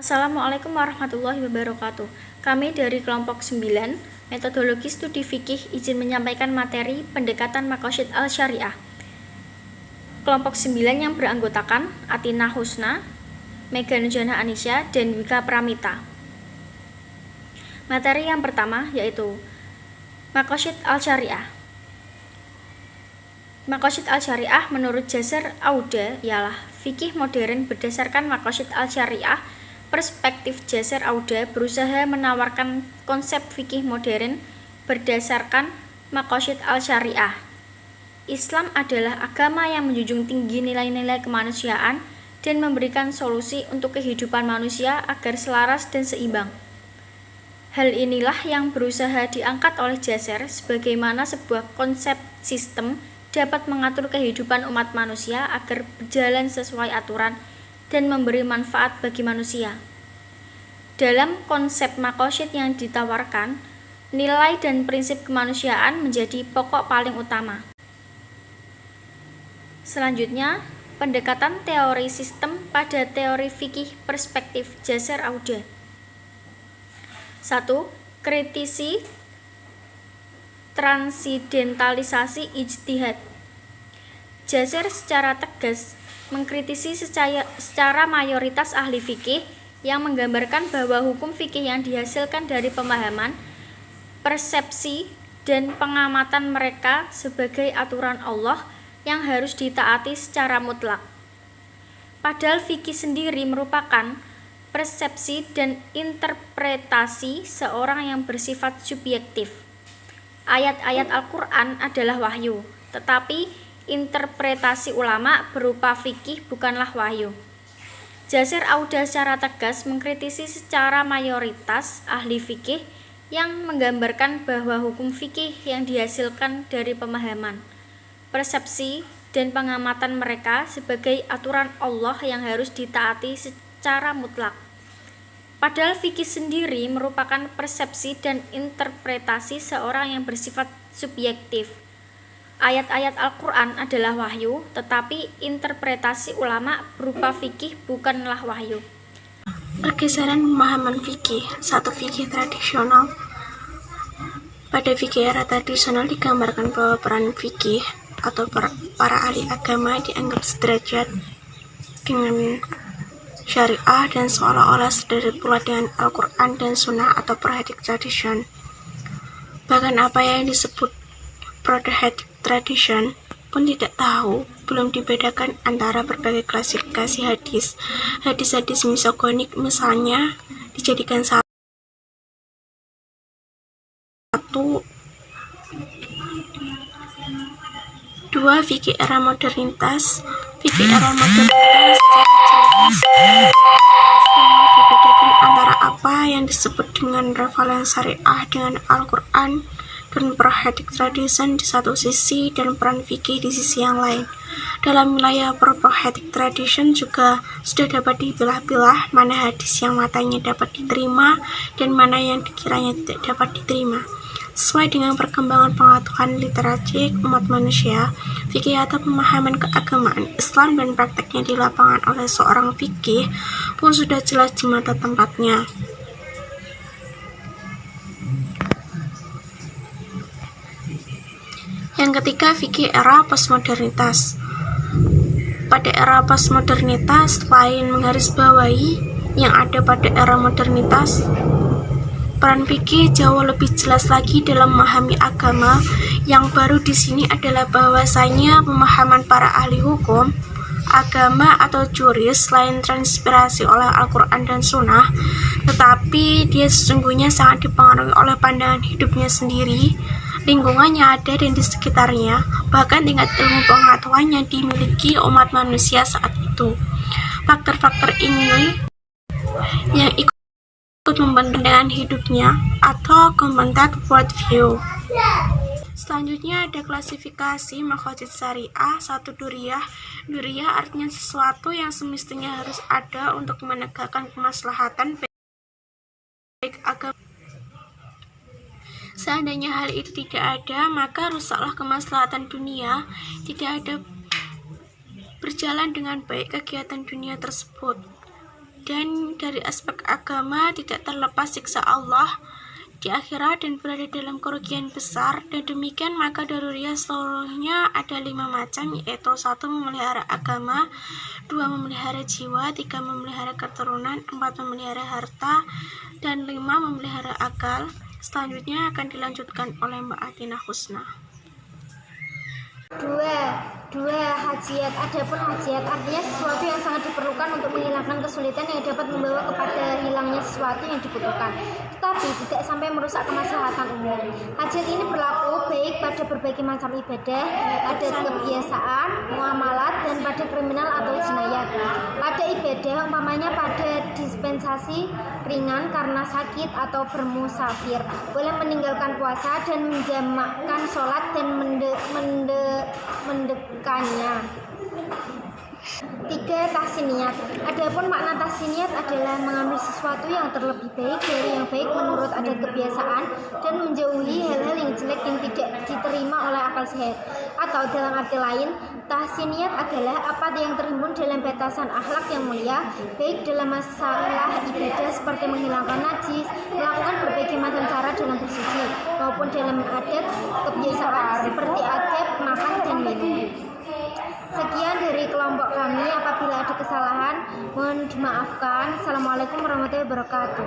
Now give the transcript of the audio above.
Assalamualaikum warahmatullahi wabarakatuh. Kami dari kelompok 9, Metodologi Studi Fikih, izin menyampaikan materi pendekatan Maqasid al-Syariah. Kelompok 9 yang beranggotakan Atina Husna, Mega Nurjana Anisya, dan Wika Pramita. Materi yang pertama yaitu Maqasid al-Syariah. Maqasid al-Syariah menurut Jasar Auda ialah fikih modern berdasarkan Maqasid al-Syariah. Perspektif Jasar Auda berusaha menawarkan konsep fikih modern berdasarkan Maqasid al-Syariah. Islam adalah agama yang menjunjung tinggi nilai-nilai kemanusiaan dan memberikan solusi untuk kehidupan manusia agar selaras dan seimbang. Hal inilah yang berusaha diangkat oleh Jasar sebagaimana sebuah konsep sistem dapat mengatur kehidupan umat manusia agar berjalan sesuai aturan dan memberi manfaat bagi manusia. Dalam konsep maqasid yang ditawarkan, nilai dan prinsip kemanusiaan menjadi pokok paling utama. Selanjutnya, pendekatan teori sistem pada teori fikih perspektif Jasar Auda. 1. Kritisi transidentalisasi ijtihad. Jasar secara tegas mengkritisi secara mayoritas ahli fikih yang menggambarkan bahwa hukum fikih yang dihasilkan dari pemahaman, persepsi, dan pengamatan mereka sebagai aturan Allah yang harus ditaati secara mutlak. Padahal fikih sendiri merupakan persepsi dan interpretasi seorang yang bersifat subjektif. Ayat-ayat Al-Quran adalah wahyu, tetapi interpretasi ulama berupa fikih bukanlah wahyu. Jasar Auda secara tegas mengkritisi secara mayoritas ahli fikih yang menggambarkan bahwa hukum fikih yang dihasilkan dari pemahaman, persepsi, dan pengamatan mereka sebagai aturan Allah yang harus ditaati secara mutlak. Padahal fikih sendiri merupakan persepsi dan interpretasi seorang yang bersifat subjektif. Ayat-ayat Al-Quran adalah wahyu, tetapi interpretasi ulama berupa fikih bukanlah wahyu. Pergeseran pemahaman fikih. Satu, fikih tradisional. Pada fikih era tradisional digambarkan bahwa peran fikih atau para ahli agama dianggap sederajat dengan syariah dan seolah-olah sederajat pula dengan Al-Quran dan Sunnah atau Hadits tradition. Bahkan apa yang disebut Hadits tradition pun tidak tahu, belum dibedakan antara berbagai klasifikasi hadis. Hadis-hadis misogonik misalnya dijadikan satu. Dua, fikih era modernitas. Fikih era modernitas dibedakan antara apa yang disebut dengan referensi syariah dengan Al-Quran dan Hadits tradition di satu sisi dan peran fikih di sisi yang lain. Dalam wilayah Hadits tradition juga sudah dapat dipilah-pilah mana hadis yang matanya dapat diterima dan mana yang dikiranya tidak dapat diterima. Sesuai dengan perkembangan pengetahuan literatur umat manusia, fikih atau pemahaman keagamaan Islam dan prakteknya di lapangan oleh seorang fikih pun sudah jelas di mata tempatnya. Yang ketiga, fikih era postmodernitas. Pada era postmodernitas, selain menggarisbawahi yang ada pada era modernitas, peran fikih jauh lebih jelas lagi dalam memahami agama. Yang baru di sini adalah bahwasanya pemahaman para ahli hukum, agama atau juris selain terinspirasi oleh Al-Quran dan Sunnah, tetapi dia sesungguhnya sangat dipengaruhi oleh pandangan hidupnya sendiri, lingkungannya ada dan di sekitarnya, bahkan tingkat ilmu pengetahuan yang dimiliki umat manusia saat itu. Faktor-faktor ini yang ikut membentuk pandangan hidupnya atau commented worldview. Selanjutnya ada klasifikasi maqasid syariah. 1. Duriyah. Duriyah artinya sesuatu yang semestinya harus ada untuk menegakkan kemaslahatan baik agama. Seandainya hal itu tidak ada, maka rusaklah kemaslahatan dunia, tidak ada berjalan dengan baik kegiatan dunia tersebut. dan dari aspek agama tidak terlepas siksa Allah di akhirat dan berada dalam kerugian besar. Dan demikian maka daruriyah seluruhnya ada 5 macam, yaitu 1. Memelihara agama, 2. Memelihara jiwa, 3. Memelihara keturunan, 4. Memelihara harta, dan 5. Memelihara akal. Selanjutnya akan dilanjutkan oleh Mbak Atina Husna. 2. Hajiyat. Adapun hajiyat artinya sesuatu yang sangat diperlukan untuk menghilangkan kesulitan yang dapat membawa kepada hilangnya sesuatu yang dibutuhkan, tetapi tidak sampai merusak kemaslahatan umum. Hajiyat ini berlaku baik pada berbagai macam ibadah, pada kebiasaan, muamalat, dan pada kriminal atau jinayat. Pada ibadah, umpamanya pada dispensasi ringan karena sakit atau bermusafir, boleh meninggalkan puasa dan menjamakkan sholat dan mendekannya. 3. Tahsiniyat. Adapun makna tahsiniyat adalah mengambil sesuatu yang terlebih baik dari yang baik menurut adat kebiasaan dan menjauhi hal-hal yang jelek yang tidak diterima oleh akal sehat. Atau dalam arti lain, tahsiniyat adalah apa yang terhimpun dalam batasan akhlak yang mulia, baik dalam masalah ibadah seperti menghilangkan najis, melakukan berbagai macam cara dalam bersuci, maupun dalam adat kebiasaan seperti adab makan dan minum. Sekian dari kelompok kami. Apabila ada kesalahan, mohon dimaafkan. Assalamualaikum warahmatullahi wabarakatuh.